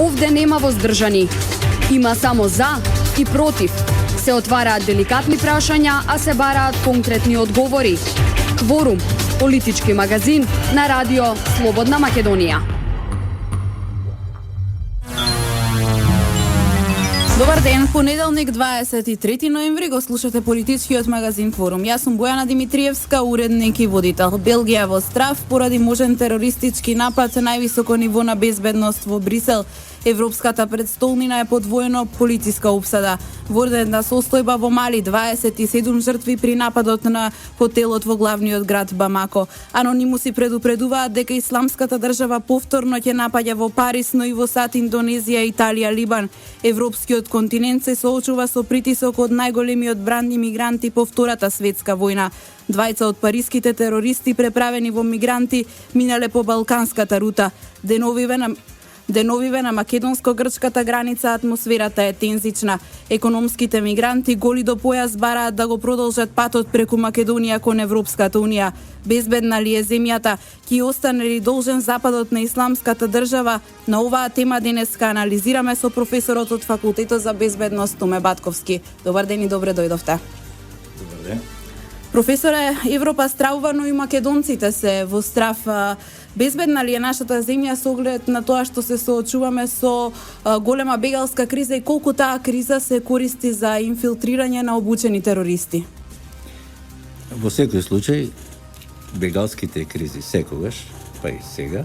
Овде нема воздржани. Има само за и против. Се отвараат деликатни прашања, а се бараат конкретни одговори. Кворум, политички магазин на радио Слободна Македонија. Добар ден, понеделник 23 ноември го слушате политичкиот магазин Кворум. Јас сум Бојана Димитриевска, уредник и водител. Белгија во страв поради можен терористички напад, највисоко ниво на безбедност во Брисел. Европската предстолнина е под воено-полициска обсада. Во ордена состојба во Мали 27 жртви при нападот на хотелот во главниот град Бамако. Анонимуси предупредуваат дека исламската држава повторно ќе напаѓа во Париз, но и во САД, Индонезија, Италија, Либан. Европскиот континент се соочува со притисок од најголемиот бранд мигранти по Втората светска војна. Двајца од париските терористи преправени во мигранти минале по балканската рута. Деновиве на македонско-грчката граница атмосферата е тензична. Економските мигранти голи до појас бараат да го продолжат патот преку Македонија кон Европската унија. Безбедна ли е земјата? Ќе остане ли должен западот на исламската држава? На оваа тема денеска анализираме со професорот од Факултетот за безбедност Томе Батковски. Добар ден и добре дојдовте. Добар ден. Професоре, Европа стравува, но и македонците се во страв. Безбедна ли е нашата земја со оглед на тоа што се соочуваме со голема бегалска криза и колку таа криза се користи за инфилтрирање на обучени терористи? Во секој случај, бегалските кризи секогаш, па и сега,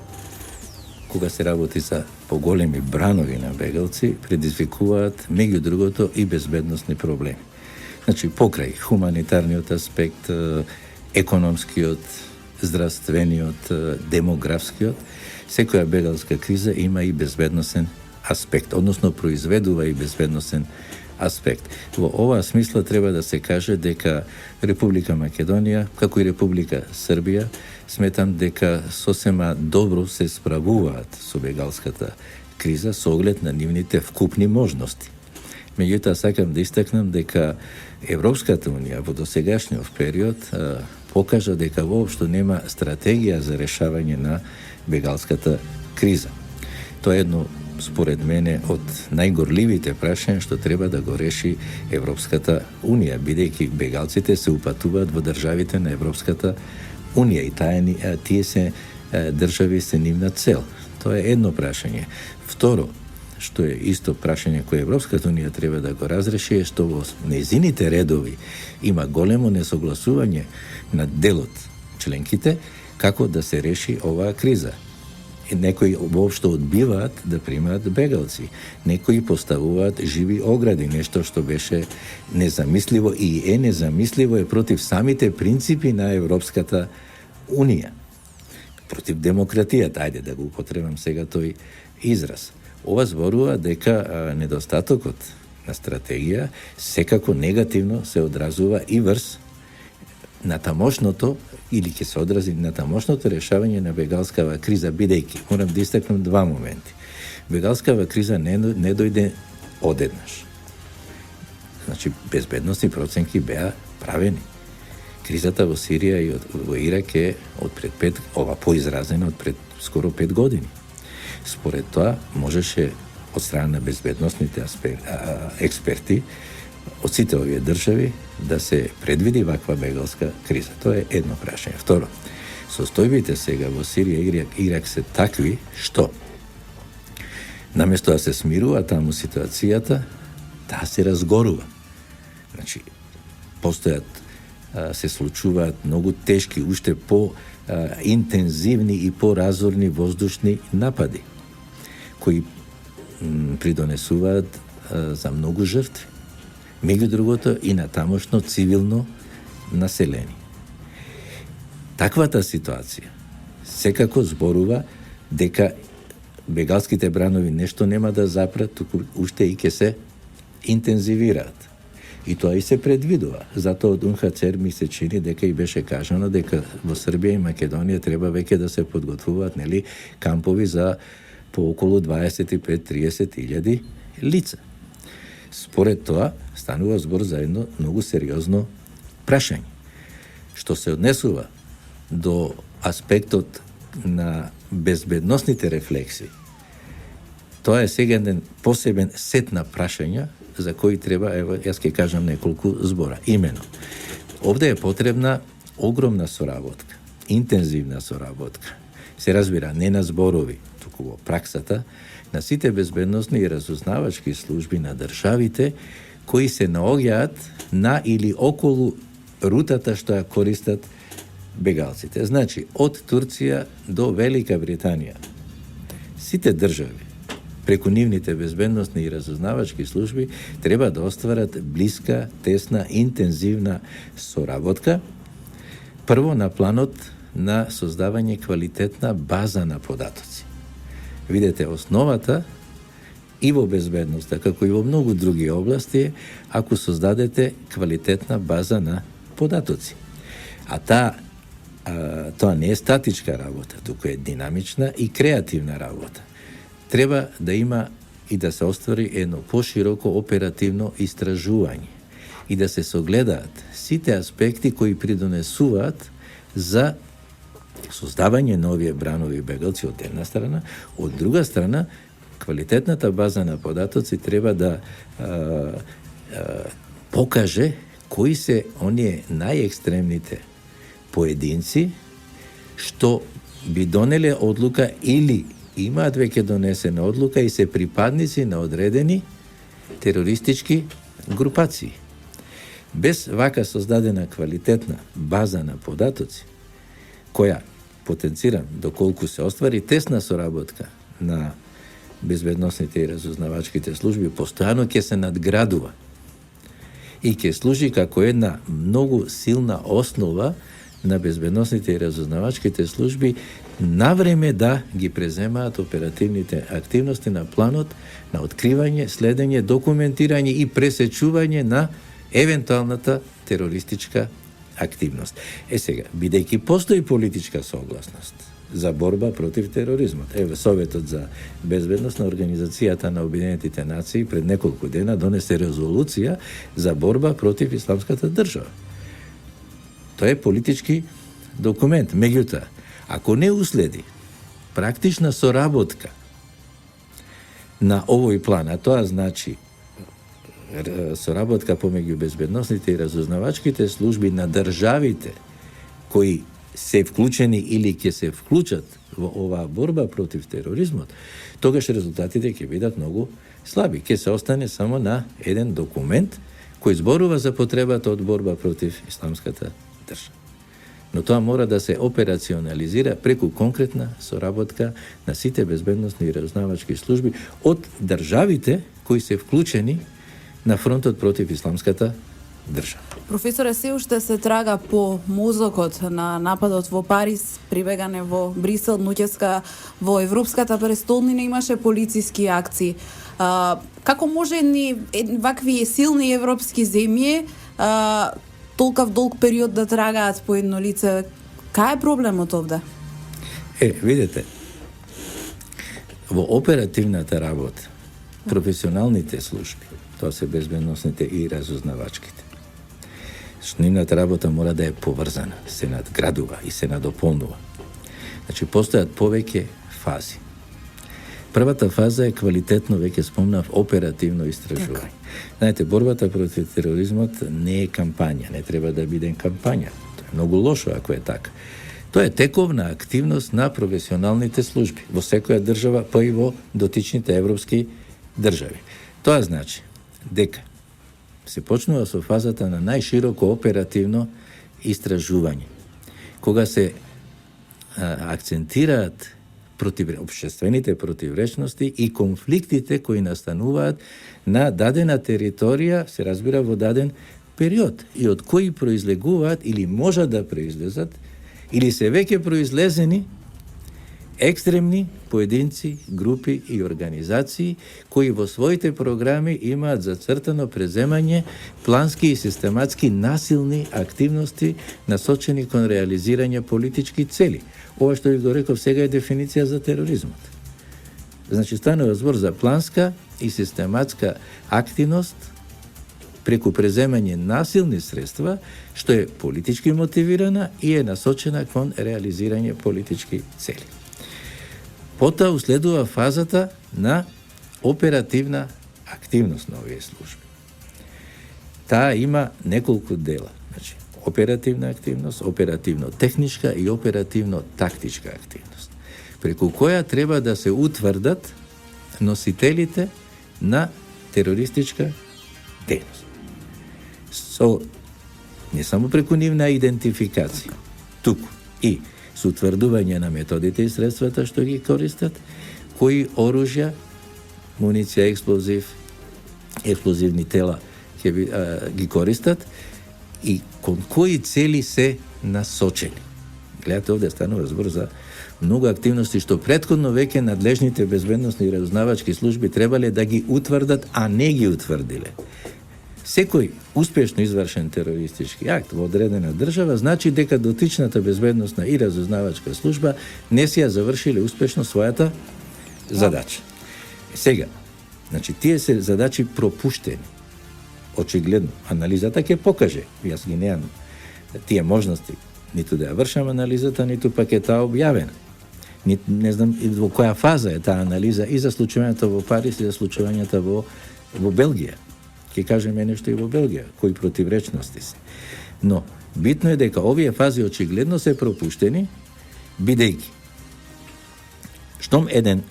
кога се работи за поголеми бранови на бегалци, предизвикуваат меѓу другото и безбедносни проблеми. Значи, покрај хуманитарниот аспект, економскиот, здравствениот, демографскиот, секоја бегалска криза има и безбедносен аспект, односно произведува и безбедносен аспект. Во оваа смисла треба да се каже дека Република Македонија, како и Република Србија, сметам дека сосема добро се справуваат со бегалската криза со оглед на нивните вкупни можности. Меѓутоа, сакам да истакнам дека Европската унија во досегашниот период покажа дека воопшто нема стратегија за решавање на бегалската криза. Тоа е едно, според мене, од најгорливите прашања што треба да го реши Европската унија, бидејќи бегалците се упатуваат во државите на Европската унија и тие се држави се нивна цел. Тоа е едно прашање. Второ, што е исто прашање кое Европската унија треба да го разреши, е што во незините редови има големо несогласување на делот членките како да се реши оваа криза. И некои воопшто одбиваат да примаат бегалци. Некои поставуваат живи огради, нешто што беше незамисливо и е незамисливо, е против самите принципи на Европската унија. Против демократијата, ајде да го употребам сега тој израз. Ова зборува дека недостатокот на стратегија секако негативно се одразува и врз на тамошното, или ќе се одрази на тамошното решавање на бегалскава криза, бидејќи морам да истакнам два моменти. Бегалскава криза не дојде одеднаш. Значи, безбедносни проценки беа правени. Кризата во Сирија и во Ирак е од пред 5, ова поизразена од пред скоро 5 години. Според тоа, можеше од страна на безбедносните експерти од сите овие држави да се предвиди ваква бегалска криза. Тоа е едно прашање. Второ, состојбите сега во Сирија и Ирак се такви што наместо да се смирува таму ситуацијата, таа се разгорува. Значи, се случуваат многу тешки, уште интензивни и поразорни воздушни напади, кои придонесуваат за многу жртви. Меѓу другото и на тамошно цивилно население. Таквата ситуација секако зборува дека бегалските бранови нешто нема да запрат, туку уште и ќе се интензивираат. И тоа и се предвидува. Затоа од УНХЦР ми се чини дека и беше кажано дека во Србија и Македонија треба веќе да се подготвуваат кампови за по околу 25-30 илјади лица. Според тоа, станува збор за едно многу сериозно прашање, што се однесува до аспектот на безбедносните рефлекси. тоа е сега еден посебен сет на прашања за кои треба, ево, јас ќе кажам неколку збора. Имено, овде е потребна огромна соработка, интензивна соработка. Се разбира, не на зборови, туку во праксата, на сите безбедносни и разузнавачки служби на државите кои се наоѓаат на или околу рутата што ја користат бегалците. Значи, од Турција до Велика Британија, сите држави, преку нивните безбедносни и разузнавачки служби, треба да остварат блиска, тесна, интензивна соработка, прво на планот на создавање квалитетна база на податоци. Видете, основата и во безбедноста, како и во многу други области, ако создадете квалитетна база на податоци. Тоа не е статичка работа, туку е динамична и креативна работа. Треба да има и да се оствари едно пошироко оперативно истражување и да се согледаат сите аспекти кои придонесуваат за создавање на овие бранови бегалци од една страна, од друга страна, квалитетната база на податоци треба да покаже кои се оние најекстремните поединци што би донеле одлука или имаат веќе донесена одлука и се припадници на одредени терористички групации. Без вака создадена квалитетна база на податоци, која, потенцирам, доколку се оствари тесна соработка на безбедносните и разузнавачките служби, постојано ќе се надградува и ќе служи како една многу силна основа на безбедносните и разузнавачките служби навреме да ги преземаат оперативните активности на планот на откривање, следење, документирање и пресечување на евентуалната терористичка активност. Сега, бидејќи постои политичка согласност за борба против тероризмот. Советот за безбедност на Организацијата на Обединетите нации пред неколку дена донесе резолуција за борба против исламската држава. Тоа е политички документ. Меѓутоа, ако не уследи практична соработка на овој план, а тоа значи соработка помеѓу безбедносните и разузнавачките служби на државите кои се вклучени или ќе се вклучат во оваа борба против тероризмот, тогаш резултатите ќе бидат многу слаби. Ќе се остане само на еден документ кој зборува за потребата од борба против исламската држава. Но тоа мора да се операционализира преку конкретна соработка на сите безбедносни и разузнавачки служби од државите кои се вклучени на фронтот против исламската држава. Професоре, се уште се трага по мозокот на нападот во Париз, прибегане во Брисел, ноќеска во Европската престолнина имаше полициски акции. Како може вакви силни европски земји толков долг период да трагаат по едно лице? Кај е проблемот овде? Видете, во оперативната работа, професионалните служби, тоа се безбедносните и разузнавачките, нивната работа мора да е поврзана, се надградува и се надополнува. Значи, постојат повеќе фази. Првата фаза е квалитетно, веќе спомнав, оперативно истражување. Знаете, борбата против тероризмот не е кампања, не треба да биде кампања. Тоа е многу лошо ако е така. Тоа е тековна активност на професионалните служби во секоја држава, па и во дотичните европски држави. Тоа значи дека се почнува со фазата на најшироко оперативно истражување, кога се акцентираат обштествените противречности и конфликтите кои настануваат на дадена територија, се разбира во даден период, и од кои произлегуваат или можат да произлезат, или се веќе произлезени екстремни поединци, групи и организации кои во своите програми имаат зацртано преземање плански и систематски насилни активности насочени кон реализирање политички цели. Ова што ви го реков сега е дефиниција за тероризмот. Значи, станува збор за планска и систематска активност преку преземање насилни средства, што е политички мотивирана и е насочена кон реализирање политички цели. Потоа уследува фазата на оперативна активност на овие служби. Таа има неколку дела. Значи, оперативна активност, оперативно-техничка и оперативно-тактичка активност, преку која треба да се утврдат носителите на терористичка дејност. Со не само преку нивна идентификација, туку и со утврдување на методите и средствата што ги користат, кои оружја, муниција, експлозивни тела ги користат и кон кои цели се насочени. Гледате, овде станува збор за многу активности што претходно веќе надлежните безбедносни и разузнавачки служби требале да ги утврдат, а не ги утврдиле. Секој успешно извршен терористички акт во одредена држава значи дека дотичната безбедносна и разузнавачка служба не си ја завршиле успешно својата задача. Сега, значи тие се задачи пропуштени. Очигледно, анализата ќе покаже, јас ги неам тие можности, ниту да ја вршам анализата, ниту пак е таа објавена. Не знам и во која фаза е таа анализа и за случувањата во Париз и за случувањата во Белгија. Ќе кажеме нешто и во Белгија, кои противречности се. Но, битно е дека овие фази очигледно се пропуштени, бидејќи штом еден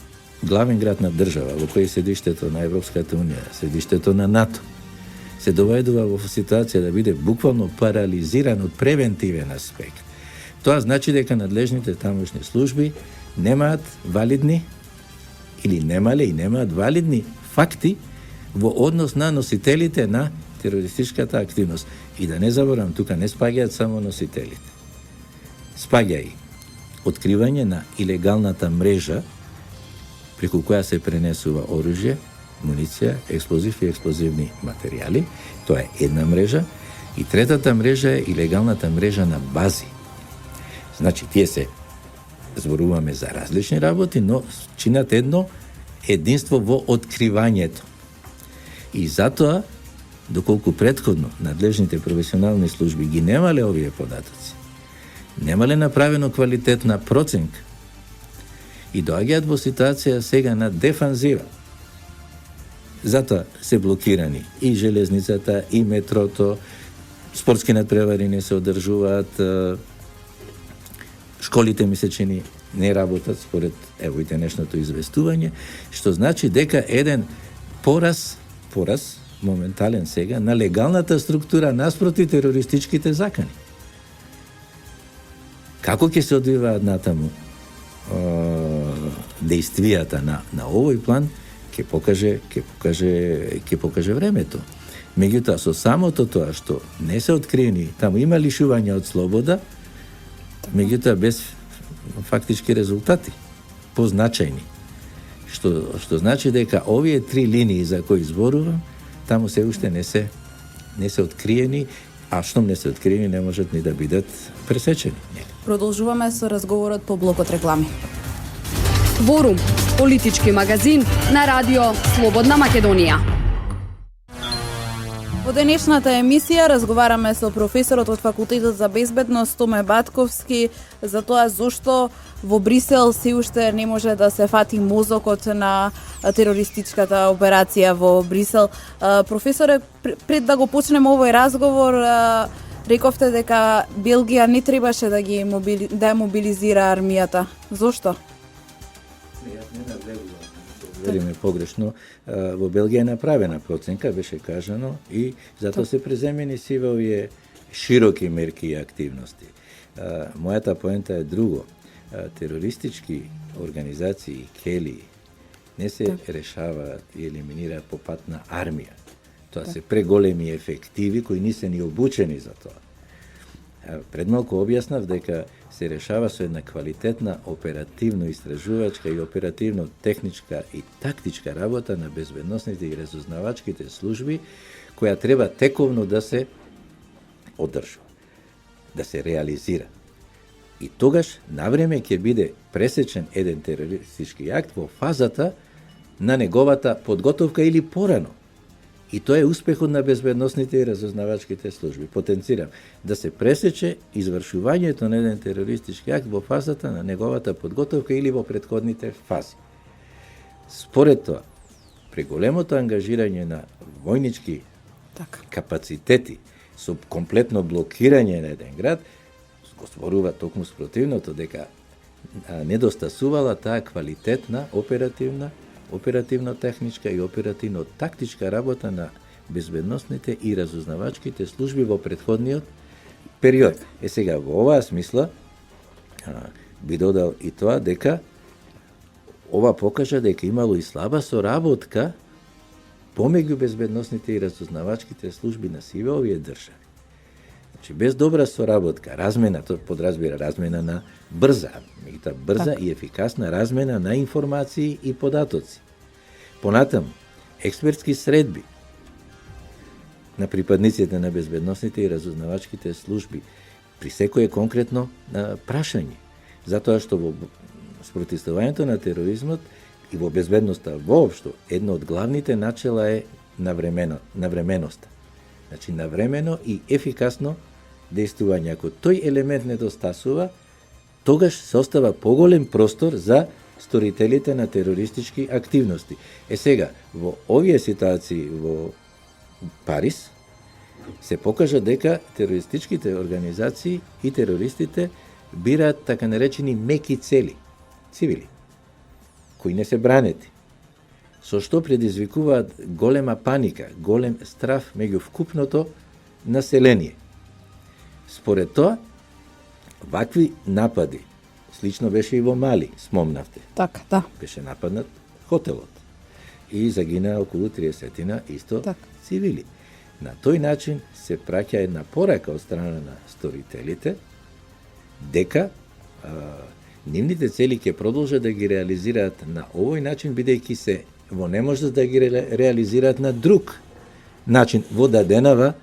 главен град на држава, во кој седиштето на Европската Унија, седиштето на НАТО, се доведува во ситуација да биде буквално парализиран од превентивен аспект. Тоа значи дека надлежните тамошни служби немаат валидни или немале и немаат валидни факти во однос на носителите на терористичката активност. И да не заборам, тука не спаѓаат само носителите. Спаѓа и откривање на илегалната мрежа преку која се пренесува оружје, муниција, експлозив и експлозивни материјали. Тоа е една мрежа. И третата мрежа е илегалната мрежа на бази. Значи, тие се зборуваме за различни работи, но чинат едно единство во откривањето. И затоа, доколку претходно надлежните професионални служби ги немале овие податоци, немале направено квалитетна проценка и доаѓаат во ситуација сега на дефанзива. Затоа се блокирани и железницата, и метрото, спортски надпревари не се одржуваат, школите ми се чини не работат според и денешното известување, што значи дека еден пораз моментален сега на легалната структура наспроти терористичките закани. Како ќе се одвиваат натаму дејствијата на овој план, ќе покаже времето. Меѓутоа, со самото тоа што не се откриени, таму има лишување од слобода, меѓутоа без фактички резултати, позначајни. Што значи дека овие три линии за кои зборувам, таму се уште не се откриени, а штом не се откриени, не можат ни да бидат пресечени. Продолжуваме со разговорот по блокот реклами. Кворум, политички магазин на радио Слободна Македонија. Во денешната емисија разговараме со професорот од Факултетот за безбедност Томе Батковски за тоа зошто во Брисел се уште не може да се фати мозокот на терористичката операција во Брисел. Професоре, пред да го почнеме овој разговор, рековте дека Белгија не требаше да ја мобилизира армијата. Зошто? Велиме погрешно, во Белгија е направена проценка, беше кажано, и затоа се преземени си во овие широки мерки и активности. Мојата поента е друго. Терористички организации, кели, не се решаваат и елиминираат по пат на армија. Тоа се преголеми ефективи кои не се ни обучени за тоа. Пред малку објаснав дека се решава со една квалитетна оперативно-истражувачка и оперативно-техничка и тактичка работа на безбедносните и разузнавачките служби, која треба тековно да се одржува, да се реализира. И тогаш навреме ќе биде пресечен еден терористички акт во фазата на неговата подготовка или порано. И тоа е успехот на безбедносните и разузнавачките служби. Потенцирам да се пресече извршувањето на еден терористички акт во фазата на неговата подготовка или во претходните фази. Според тоа, преголемото ангажирање на војнички Така. капацитети со комплетно блокирање на еден град, го зборува токму спротивното, дека недостасувала таа квалитетна, оперативно-техничка и оперативно-тактичка работа на безбедносните и разузнавачките служби во претходниот период. Сега, во оваа смисла, би додал и тоа дека ова покажа дека имало и слаба соработка помеѓу безбедносните и разузнавачките служби на сиве овие држави. Значи, без добра соработка, размена, тоа подразбира размена на брза и ефикасна размена на информации и податоци. Понатаму, експертски средби на припадниците на безбедносните и разузнавачките служби при секое конкретно прашање. Затоа што во спротивставувањето на тероризмот и во безбедноста воопшто, едно од главните начела е навременоста. Значи, навремено и ефикасно дејствување. Ако тој елемент недостасува, тогаш се остава поголем простор за сторителите на терористички активности. Сега, во овие ситуации во Париз, се покажа дека терористичките организации и терористите бираат така наречени меки цели, цивили, кои не се бранети, со што предизвикуваат голема паника, голем страф меѓу вкупното население. Според тоа, вакви напади, слично беше и во Мали, спомнавте. Така, да. Беше нападнат хотелот и загина околу 30 исто Так. цивили. На тој начин се праќа една порака од страна на сторителите дека нивните цели ќе продолжат да ги реализираат на овој начин, бидејќи се во неможност да ги реализираат на друг начин во даденава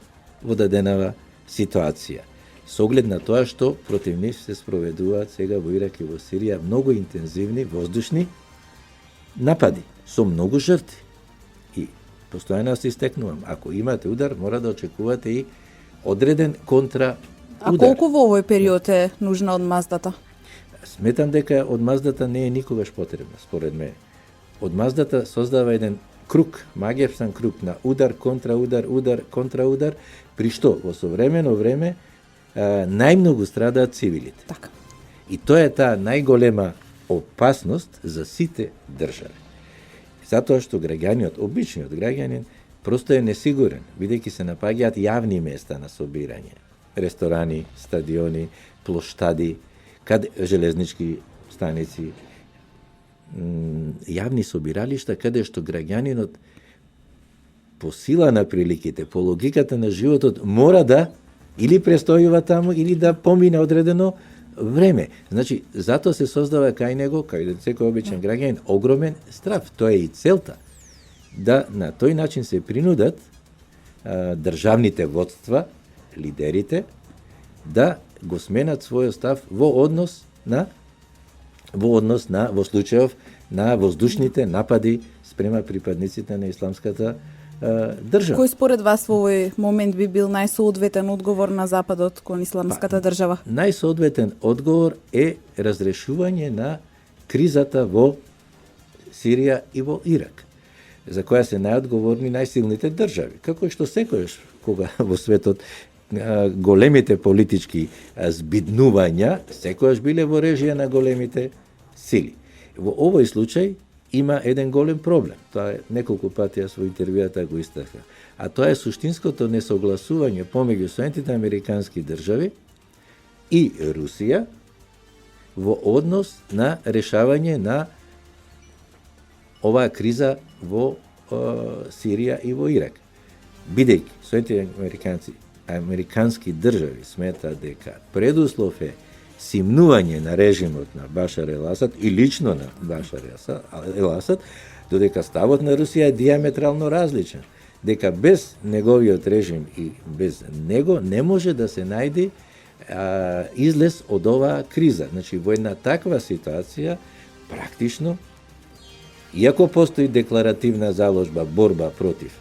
ситуација. Со оглед на тоа што против нив се спроведуваат сега во Ирак и во Сирија многу интензивни воздушни напади со многу жртви. И постојано се истекнувам, ако имате удар, мора да очекувате и одреден контраудар. А колку во овој период е нужна одмаздата? Сметам дека одмаздата не е никогаш потребна, според мене. Одмаздата создава еден круг, магиевсан круг на удар, контраудар, удар, контраудар, при што во современо време најмногу страдаат цивилите. Така. И тоа е таа најголема опасност за сите држави. Затоа што граѓаниот, обичниот граѓанин, просто е несигурен, бидејќи се напаѓаат јавни места на собирање. Ресторани, стадиони, плоштади, железнички станици, јавни собиралишта, каде што граѓанинот по сила на приликите, по логиката на животот, мора да или престојува таму, или да помине одредено време. Значи, затоа се создава кај него, кај секој обичен граѓанин, огромен страф. Тоа е и целта. Да на тој начин се принудат државните водства, лидерите, да го сменат својот став во случајов на воздушните напади спрема припадниците на исламската држава. Кој според вас во овој момент би бил најсоодветен одговор на Западот кон исламската држава? Најсоодветен одговор е разрешување на кризата во Сирија и во Ирак, за која се најодговорни најсилните држави. Како што секојаш кога во светот големите политички збиднувања секојаш биле во режија на големите сили. Во овој случај има еден голем проблем. Тоа е неколку пати јас во интервјуата го истакнав. А тоа е суштинското несогласување помеѓу Соединетите американски држави и Русија во однос на решавање на оваа криза во Сирија и во Ирак. Бидејќи Соединетите американски држави сметаат дека предуслов е симнување на режимот на Башар ел-Асад и лично на Башар ел-Асад, додека ставот на Русија е диаметрално различен, дека без неговиот режим и без него не може да се најде излез од оваа криза. Значи, во една таква ситуација, практично, иако постои декларативна заложба борба против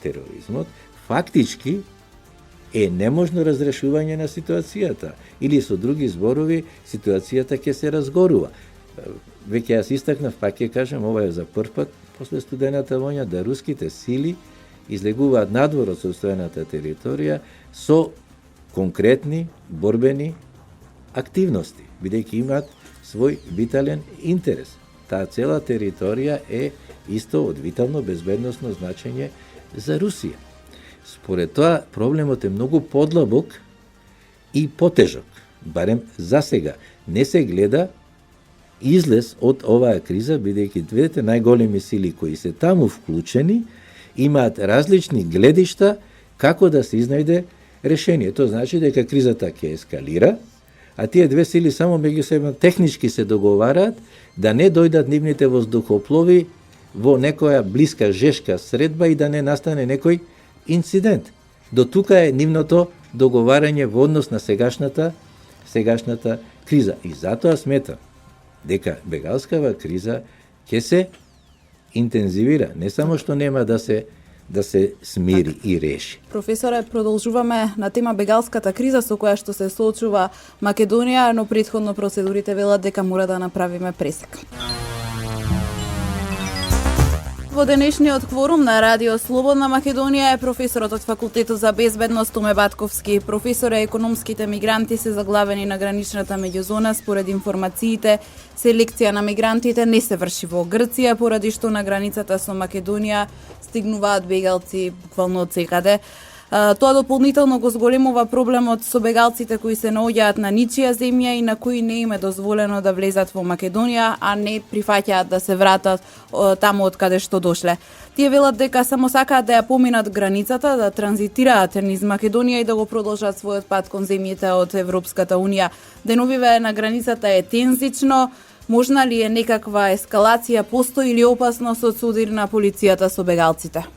тероризмот, фактички е неможно разрешување на ситуацијата. Или со други зборови, ситуацијата ќе се разгорува. Веќе јас истакнав, пак ќе кажам, ова е за прв пат после студената војна, да руските сили излегуваат надвор од сопствената територија со конкретни борбени активности, бидејќи имаат свој витален интерес. Таа цела територија е исто од витално безбедносно значење за Русија. Според тоа, проблемот е многу подлабок и потежок, барем за сега. Не се гледа излез од оваа криза, бидејќи двете најголеми сили кои се таму вклучени имаат различни гледишта како да се изнајде решение. Тоа значи дека кризата ќе ескалира, а тие две сили само меѓусебно технички се договараат да не дојдат нивните воздухоплови во некоја блиска жешка средба и да не настане некој инцидент. До тука е нивното договарање во однос на сегашната криза. И затоа сметам дека бегалскава криза ќе се интензивира, не само што нема да се смири и реши. Професоре, продолжуваме на тема бегалската криза со која што се соочува Македонија, но претходно процедурите велат дека мора да направиме пресек. Во денешниот кворум на Радио Слободна Македонија е професорот од Факултетот за безбедност Томе Батковски. Професоре, економските мигранти се заглавени на граничната меѓузона. Според информациите, селекција на мигрантите не се врши во Грција, поради што на границата со Македонија стигнуваат бегалци буквално од секаде. Тоа дополнително го зголемува проблемот со бегалците кои се наоѓаат на ничија земја и на кои не им е дозволено да влезат во Македонија, а не прифаќаат да се вратат таму од каде што дошле. Тие велат дека само сакаат да ја поминат границата, да транзитираат низ Македонија и да го продолжат својот пат кон земјите од Европската Унија. Деновиве на границата е тензично. Можна ли е некаква ескалација, постои ли опасност од судир на полицијата со бегалците?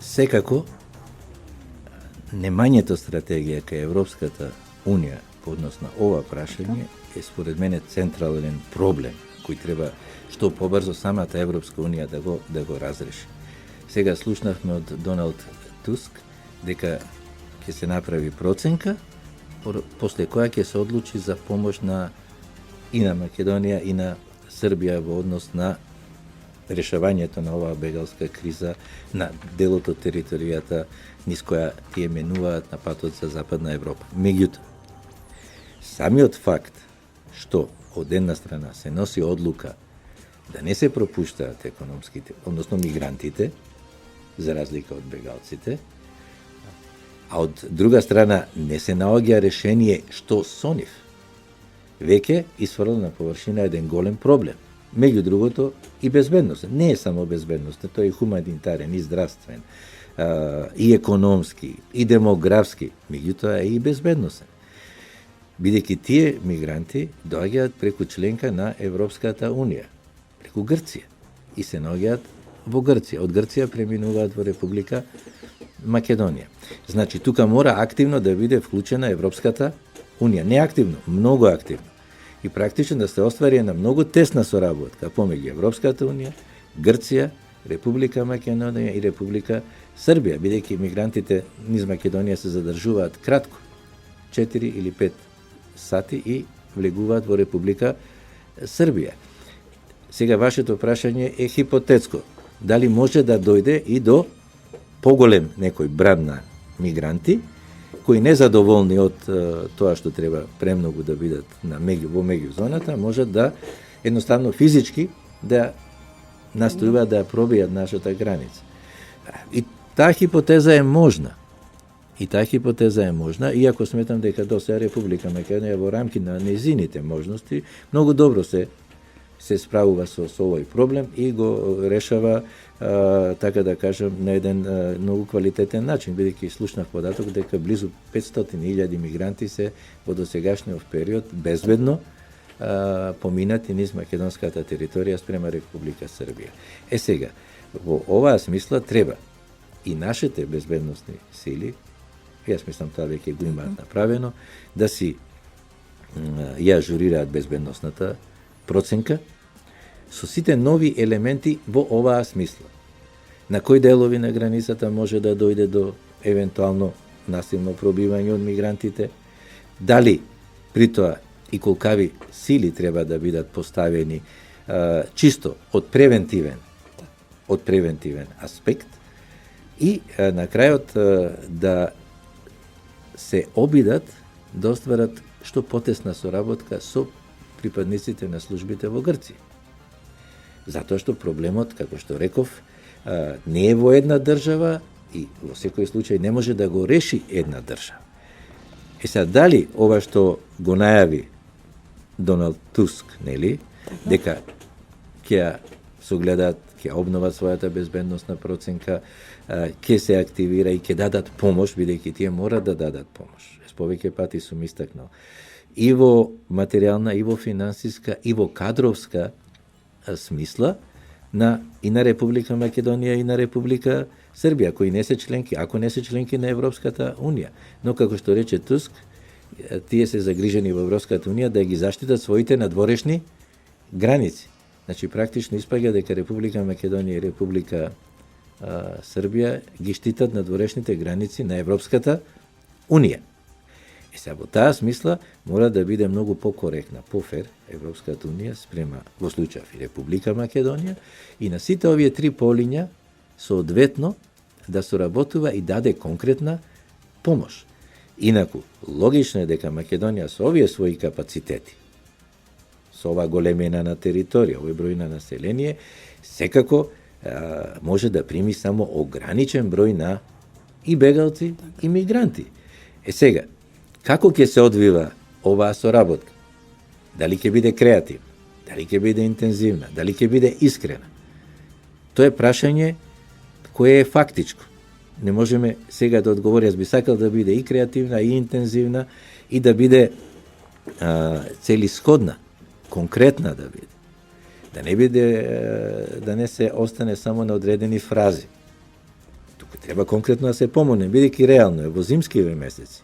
Секако, немањето стратегија кај Европската Унија по однос на ова прашање е според мене централен проблем кој треба што побрзо самата Европска Унија да го разреши. Сега слушнавме од Доналд Туск дека ќе се направи проценка после која ќе се одлучи за помош и на Македонија и на Србија во однос на решавањето на оваа бегалска криза на делот од територијата низ која тие менуваат на патот за Западна Европа. Меѓутоа, самиот факт што од една страна се носи одлука да не се пропуштаат економските, односно мигрантите, за разлика од бегалците, а од друга страна не се наоѓа решение што со нив, веќе изфрла на површина еден голем проблем. Меѓу другото и безбедност. Не е само безбедност, тоа е и хуманитарен, и здравствен, и економски, и демографски, меѓутоа е и безбедностен. Бидејќи тие мигранти доаѓаат преку членка на Европската Унија, преку Грција, и се наоѓаат во Грција. Од Грција преминуваат во Република Македонија. Значи, тука мора активно да биде вклучена Европската Унија. Не активно, многу активно. И практично да се оствари една многу тесна соработка помеѓу Европската Унија, Грција, Република Македонија и Република Србија, бидејќи мигрантите низ Македонија се задржуваат кратко, 4 или 5 сати и влегуваат во Република Србија. Сега вашето прашање е хипотетско. Дали може да дојде и до поголем некој бран на мигранти кои незадоволни од тоа што треба премногу да бидат во меѓузоната, можат да едноставно физички да настојуваат да ја пробијат нашата граница. И таа хипотеза е можна. Иако сметам дека до сега Република Македонија во рамки на нејзините можности многу добро се справува со овој проблем и го решава, така да кажем, на еден многу квалитетен начин, бидејќи слушнав податок дека близу 500.000 мигранти се во досегашниот период безбедно поминати низ македонската територија спрема Република Србија. Сега, во оваа смисла треба и нашите безбедносни сили, јас мислам тоа веќе го имаат направено, да си ја ажурираат безбедносната проценка со сите нови елементи во оваа смисла. На кои делови на границата може да дојде до евентуално насилно пробивање од мигрантите, дали при тоа и колкави сили треба да бидат поставени чисто од превентивен аспект и на крајот да се обидат да остварат што потесна соработка со припадниците на службите во Грција. Затоа што проблемот, како што реков, не е во една држава и во секој случај не може да го реши една држава. Сега, дали ова што го најави Доналд Туск, нели, дека ќе согледаат, ќе обноват својата безбедносна проценка, ќе се активира и ќе дадат помош, бидејќи тие мора да дадат помош. Повеќе пати сум истакнал. И во материјална, и во финансиска, и во кадровска смисла и на Република Македонија и на Република Србија, кои не се членки, ако не се членки на Европската Унија. Но како што рече Туск, тие се загрижени во Европската Унија да ги заштитат своите надворешни граници. Значи, практично испаѓа дека Република Македонија и Република Србија ги штитат надворешните граници на Европската Унија. Сега, во таа смисла, мора да биде многу покоректна, пофер Европската Унија спрема, во случај и Република Македонија, и на сите овие три полиња соодветно да соработува и даде конкретна помош. Инаку, логично е дека Македонија со овие своји капацитети, со ова големина на територија, овој број на население, секако може да прими само ограничен број на и бегалци, и мигранти. Сега, како ќе се одвива оваа соработка? Дали ќе биде креативна? Дали ќе биде интензивна? Дали ќе биде искрена? Тоа е прашање кое е фактичко. Не можеме сега да одговори. Јас би сакал да биде и креативна, и интензивна, и да биде целисходна, конкретна да биде. Да не биде, да не се остане само на одредени фрази. Туку треба конкретно да се помогне, бидејќи реално е во зимскиве месеци.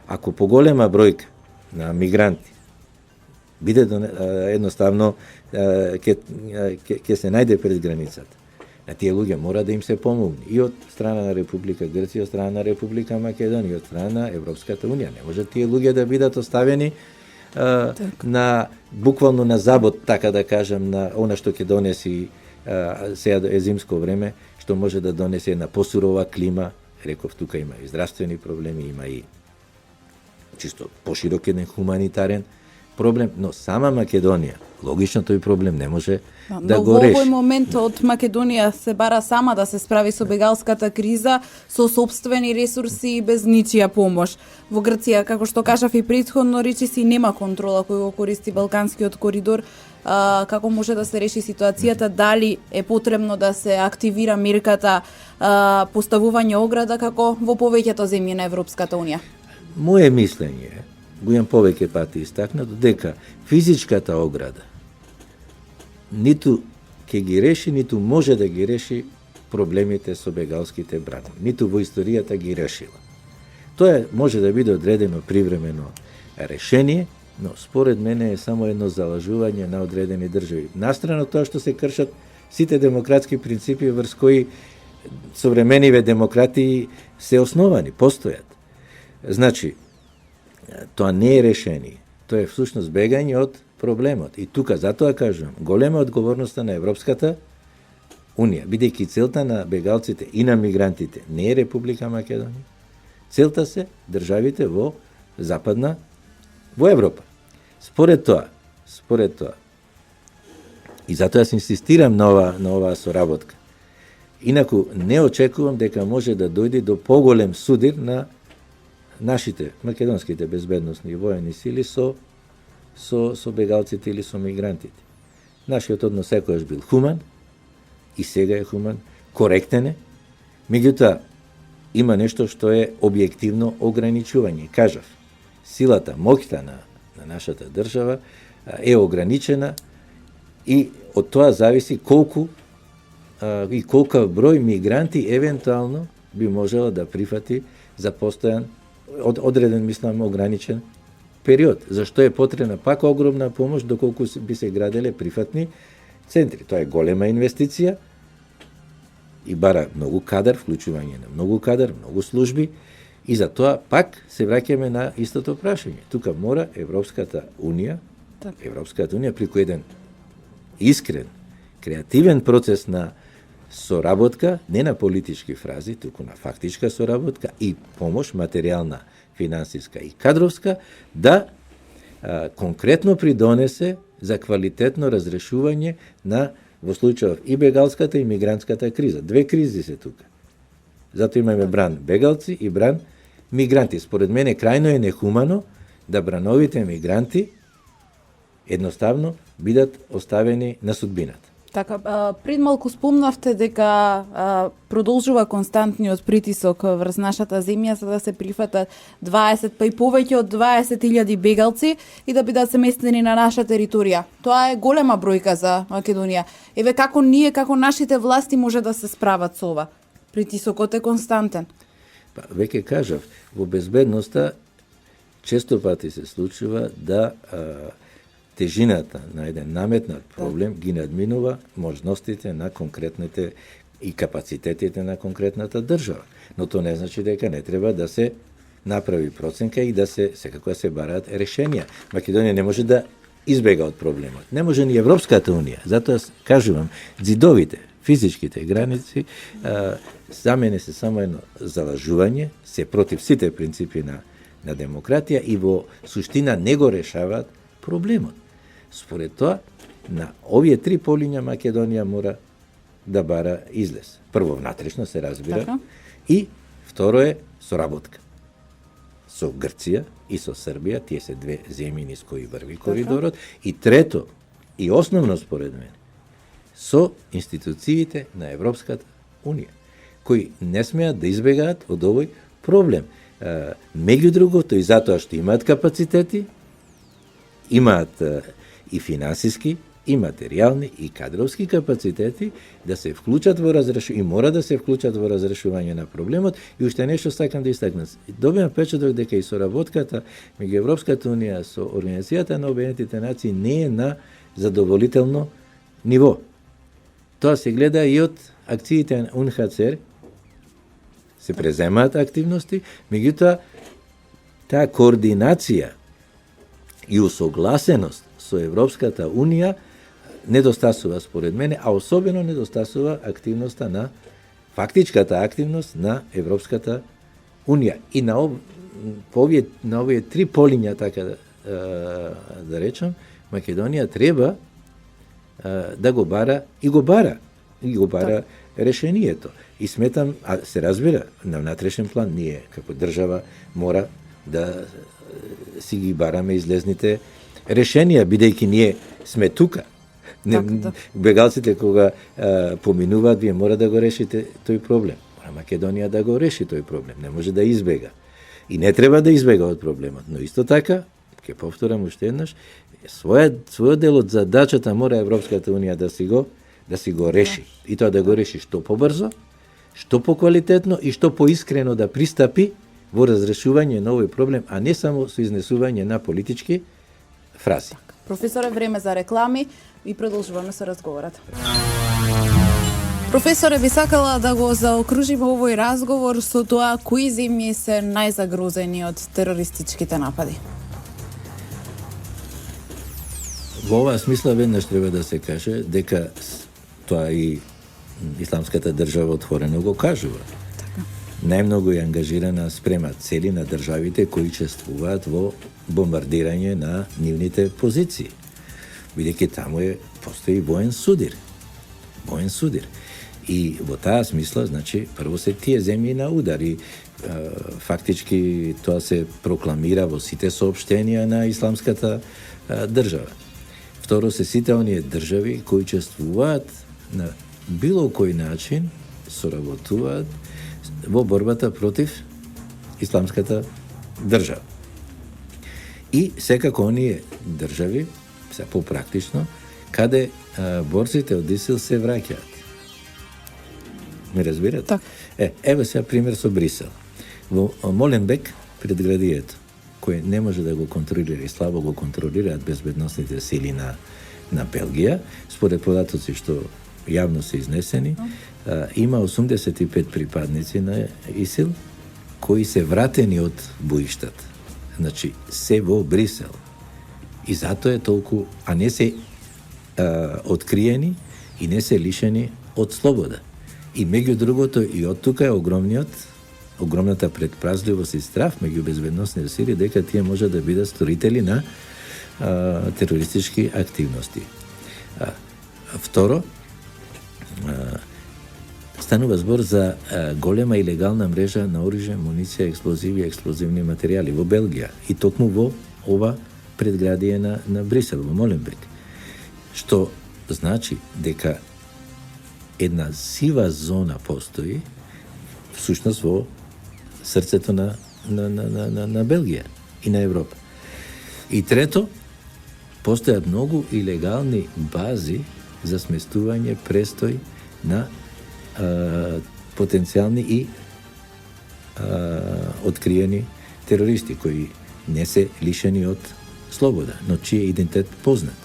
Ако поголема бројка на мигранти биде едноставно ќе се најде пред границата, на тие луѓе мора да им се помогне и од страна на Република Грција, од страна на Република Македонија, и од страна на Европската Унија. Не може тие луѓе да бидат оставени на буквално на забот, така да кажам, на она што ќе донеси сега е зимско време, што може да донесе една посурова клима. Реков, тука има и здравствени проблеми, има и чисто поширок еден хуманитарен проблем, но сама Македонија, логично тој проблем не може да го реши. Во овој момент од Македонија се бара сама да се справи со бегалската криза со сопствени ресурси и без ничија помош. Во Грција, како што кажав и претходно, речиси нема контрола кој го користи Балканскиот коридор. Како може да се реши ситуацијата, дали е потребно да се активира мерката поставување ограда како во повеќето земји на Европската Унија? Моje мислење е, го имам повеќе пати истакнато, дека физичката ограда ниту ќе ги реши, ниту може да ги реши проблемите со бегалските бранови. Ниту во историјата ги решила. Тоа може да биде одредено привремено решение, но според мене е само едно залажување на одредени држави. Настрана тоа што се кршат сите демократски принципи врз кои современиве демократии се основани, постојат. Значи, тоа не е решение. Тоа е всушност бегање од проблемот. И тука, затоа кажувам, голема одговорноста на Европската Унија, бидејќи целта на бегалците и на мигрантите не е Република Македонија. Целта се државите во Западна, во Европа. Според тоа, и затоа се инсистирам на оваа соработка. Инаку, не очекувам дека може да дојде до поголем судир на нашите македонските безбедносни и воени сили со бегалците или со мигрантите. Нашиот однос секојаш бил хуман и сега е хуман, коректен е, меѓутоа има нешто што е објективно ограничување. Кажав, силата, моќта на нашата држава е ограничена и од тоа зависи колку и колкав број мигранти евентуално би можела да прифати за постојан одреден, мислам, ограничен период. Зашто е потребна пак огромна помош доколку би се граделе прифатни центри. Тоа е голема инвестиција и бара многу кадар, вклучување на многу кадар, многу служби, и за тоа пак се враќаме на истото прашање. Тука мора Европската Унија преку еден искрен, креативен процес на соработка, не на политички фрази, туку на фактичка соработка и помош материјална, финансиска и кадровска, да конкретно придонесе за квалитетно разрешување на, во случајов, и бегалската и мигрантската криза. Две кризи се тука. Зато имаме бран бегалци и бран мигранти. Според мене крајно е нехумано да брановите мигранти едноставно бидат оставени на судбината. Така, пред малку спомнавте дека продолжува константниот притисок врз нашата земја за да се прифатат 20 па и повеќе од 20.000 бегалци и да бидат семестени на наша територија. Тоа е голема бројка за Македонија. Еве како ние, како нашите власти може да се справат со ова? Притисокот е константен. Па, веќе кажав, во безбедноста често пати се случува да тежината на еден наметнат проблем ги надминува можностите на конкретните и капацитетите на конкретната држава. Но тоа не значи дека не треба да се направи проценка и да се секако се бараат решенија. Македонија не може да избега од проблемот. Не може ни Европската унија. Затоа кажувам, ѕидовите, физичките граници за мене се само едно залажување, се против сите принципи на демократија и во суштина не го решаваат проблемот. Според тоа, на овие три полиња Македонија мора да бара излез. Прво, внатрешно се разбира, така. И второ е соработка со Грција и со Србија, тие се две земји низ кои врви коридорот, и трето, и основно според мене, со институциите на Европската Унија, кои не смеат да избегаат од овој проблем. Меѓу другото, и затоа што имаат капацитети, имаат и финансиски, и материјални, и кадровски капацитети да се вклучат во разрешување, и мора да се вклучат во разрешување на проблемот. И уште нешто сакам да истакнам. Добивам впечаток дека и соработката меѓу Европската Унија со Организацијата на Обединетите нации не е на задоволително ниво. Тоа се гледа и од акциите на УНХЦР, се преземаат активности, меѓутоа таа координација и усогласеност со Европската Унија недостасува според мене, а особено недостасува активноста на фактичката активност на Европската Унија. И на овие три полиња, така да речам, Македонија треба да го бара и го бара решението. И сметам, а се разбира, на внатрешен план ние како држава мора да си ги бараме излезните решенија, бидејќи ние сме тука. Бегалците кога поминуваат, вие мора да го решите тој проблем. Мора Македонија да го реши тој проблем. Не може да избега. И не треба да избега од проблемот. Но исто така, ќе повторам уште еднаш, својот дел од задачата мора Европската Унија да си го реши. И тоа да го реши што побрзо, што поквалитетно и што поискрено да пристапи во разрешување на овој проблем, а не само со изнесување на политички фрази. Професоре, време за реклами и продолжуваме со разговорот. Професоре, би сакала да го заокружиме овој разговор со тоа кои земји се најзагрозени од терористичките напади. Во оваа смисла веднаш треба да се каже дека тоа и Исламската држава отворено го кажува. Најмногу е ангажирана спрема цели на државите кои учествуваат во бомбардирање на нивните позиции. Бидејќи таму постои воен судир. И во таа смисла, значи, прво се тие земји на удар и фактички тоа се прокламира во сите соопштенија на Исламската држава. Второ се сите оние држави кои учествуваат на било кој начин, соработуваат во борбата против Исламската држава. И секако оние држави, се попрактично, каде борците од ИСИЛ се враќаат. Ме разбирате? Так. Еве сега пример со Брисел. Во Моленбек, предградието, кој не може да го контролира и слабо го контролираат безбедносните сили на Белгија, според податоци што јавно се изнесени, има 85 припадници на ИСИЛ кои се вратени од боиштата. Значи, се во Брисел. И затоа е толку, а не се откриени и не се лишени од слобода. И меѓу другото и од тука е огромната предпразливост и страв меѓу безбедносните сили дека тие може да бидат сторители на терористички активности. Второ, станува збор за голема илегална мрежа на оружје, муниција, експлозиви и експлозивни материјали во Белгија и токму во ова предградие на Брисел, во Моленбек. Што значи дека една сива зона постои всушност во срцето на Белгија и на Европа. И трето, постојат многу илегални бази за сместување, престој на потенцијални и откриени терористи кои не се лишени од слобода, но чиј идентитет познат.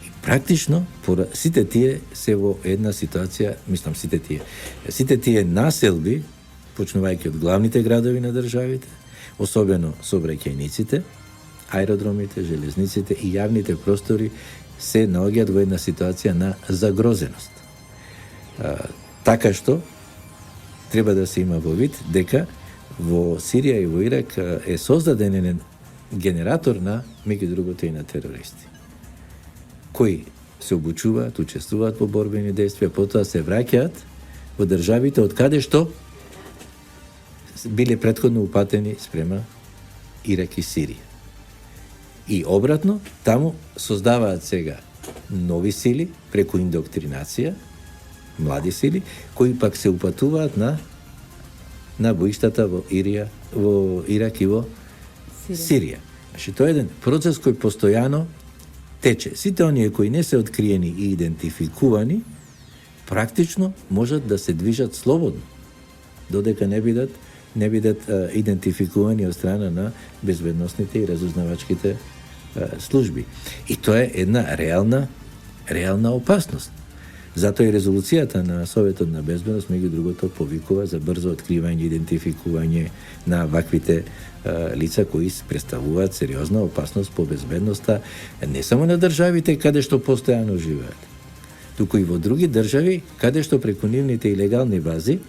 И практично сите тие се во една ситуација, мислам сите тие населби, почнувајќи од главните градови на државите, особено сообраќајниците, аеродромите, железниците и јавните простори се наоѓаат во една ситуација на загрозеност. Така што треба да се има во вид дека во Сирија и во Ирак е создаден еден генератор на, меѓу другото, и на терористи, кои се обучуваат, учествуваат во борбени действија, потоа се враќаат во државите од каде што биле претходно упатени спрема Ирак и Сирија. И обратно, таму создаваат сега нови сили преку индоктринација, млади сили, кои пак се упатуваат на боиштата во Ирак и во Сирија. Значи, тоа е еден процес кој постојано тече. Сите оние кои не се откриени и идентификувани, практично можат да се движат слободно, додека не бидат идентификувани од страна на безбедносните и разузнавачките служби. И тоа е една реална опасност. Затоа и резолуцијата на Советот на безбедност, меѓу другото, повикува за брзо откривање и идентификување на ваквите лица кои представуваат сериозна опасност по безбедноста не само на државите каде што постојано живеат, туку и во други држави каде што преку нивните илегални бази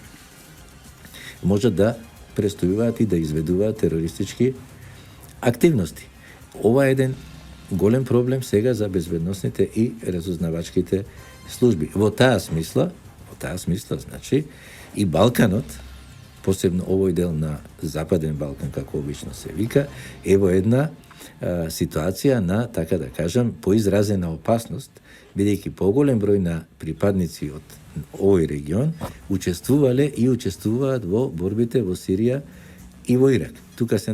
можат да престојуваат и да изведуваат терористички активности. Ова е еден голем проблем сега за безбедносните и разузнавачките служби. Во таа смисла, значи, и Балканот, посебно овој дел на Западен Балкан, како обично се вика, е во една ситуација на, така да кажам, поизразена опасност, бидејќи поголем број на припадници од овој регион учествувале и учествуваат во борбите во Сирија и во Ирак. Тука се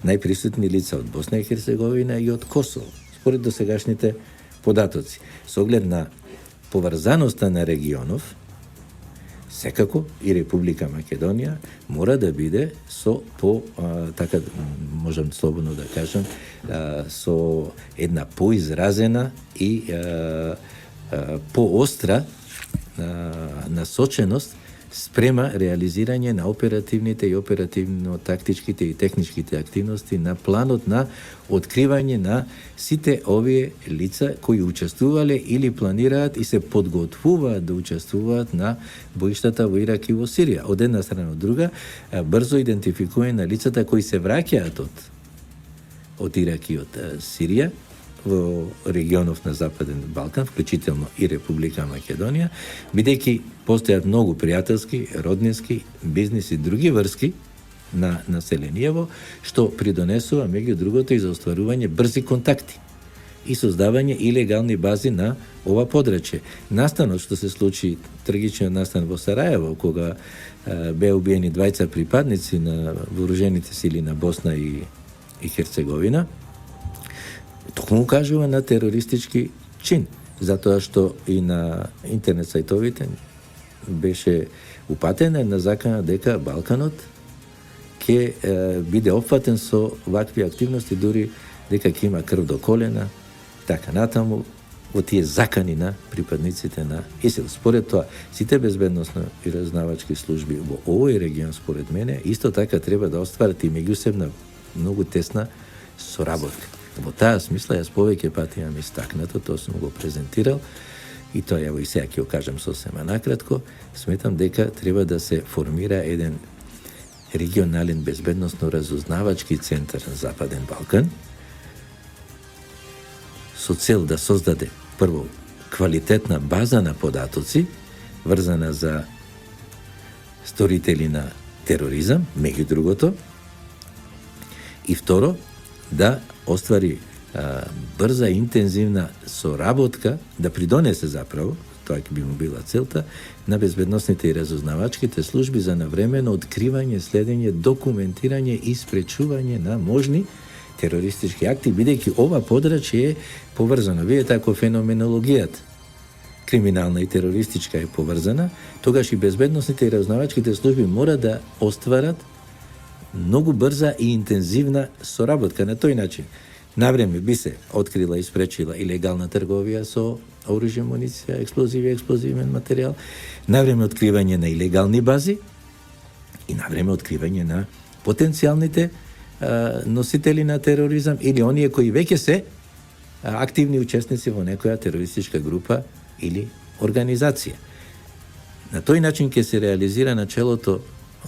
најприсутни лица од Босна и Херцеговина и од Косово, според досегашните податоци. Со оглед на поврзаноста на регионов, секако и Република Македонија мора да биде со така можам слободно да кажам, со една поизразена и поостра насоченост спрема реализирање на оперативните и оперативно-тактичките и техничките активности на планот на откривање на сите овие лица кои учествувале или планираат и се подготвуваат да учествуваат на боиштата во Ирак и во Сирија. Од една страна, од друга, брзо идентификување на лицата кои се враќаат од Ирак и од Сирија во регионов на Западен Балкан, вклучително и Република Македонија, бидејќи постојат многу пријателски, роднински, бизнис и други врски на населението, што придонесува меѓу другото и за остварување брзи контакти и создавање илегални бази на ова подрачје. Настанот што се случи, трагичниот настан во Сарајево, кога беа убиени двајца припадници на вооружените сили на Босна и Херцеговина, токму укажува на терористички чин, затоа што и на интернет сајтовите беше упатена една закана дека Балканот ќе биде опфатен со вакви активности, дури дека ќе има крв до колена, така натаму, во тие закани на припадниците на ИСИЛ. Според тоа, сите безбедносно и разузнавачки служби во овој регион, според мене, исто така треба да остварат и меѓусебна многу тесна соработка. Во таа смисла, јас повеќе пати имам истакнато, тоа сум го презентирал, и тоа ја и сега ќе го кажам сосема накратко, сметам дека треба да се формира еден регионален безбедносно разузнавачки центар на Западен Балкан, со цел да создаде прво квалитетна база на податоци врзана за сторители на тероризам, меѓу другото, и второ, да оствари брза и интензивна соработка, да придонесе заправо, тоа ќе би му била целта, на безбедносните и разузнавачките служби за навремено откривање, следење, документирање и спречување на можни терористички акти, бидејќи ова подрачје е поврзано. Видете, ако феноменологијата криминална и терористичка е поврзана, тогаш и безбедносните и разузнавачките служби мора да остварат многу брза и интензивна соработка. На тој начин, навреме би се открила и спречила илегална трговија со оружје, муниција, експлозиви, експлозивен материјал, навреме откривање на илегални бази и навреме откривање на потенцијалните носители на тероризам или оние кои веќе се активни учесници во некоја терористичка група или организација. На тој начин ќе се реализира начелото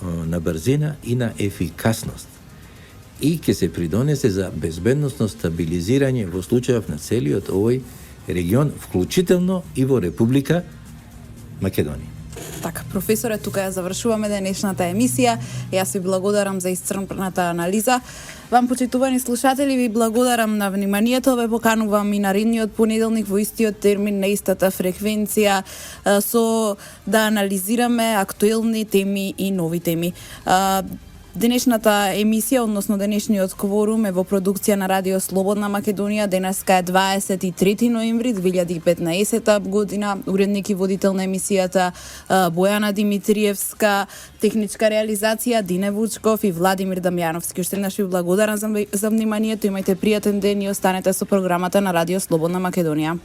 на брзина и на ефикасност и ќе се придонесе за безбедносно стабилизирање во случајов на целиот овој регион, вклучително и во Република Македонија. Така, професоре, тука ја завршуваме денешната емисија. Јас ви благодарам за исцрпната анализа. Вам, почитувани слушатели, ви благодарам на вниманието. Ве поканувам и наредниот понеделник во истиот термин на истата фреквенција со да анализираме актуелни теми и нови теми. Денешната емисија, односно денешниот кворум е во продукција на Радио Слободна Македонија. Денеска е 23 ноември 2015 година. Уредник и водител на емисијата Бојана Димитриевска, техничка реализација Дине Вучков и Владимир Дамјановски. Уште еднаш ви благодарам за вниманието. Имајте пријатен ден и останете со програмата на Радио Слободна Македонија.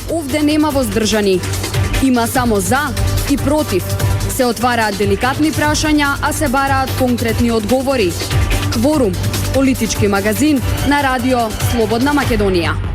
Овде нема воздржани. Има само за и против. Се отвараат деликатни прашања, а се бараат конкретни одговори. Кворум, политички магазин на Радио Слободна Македонија.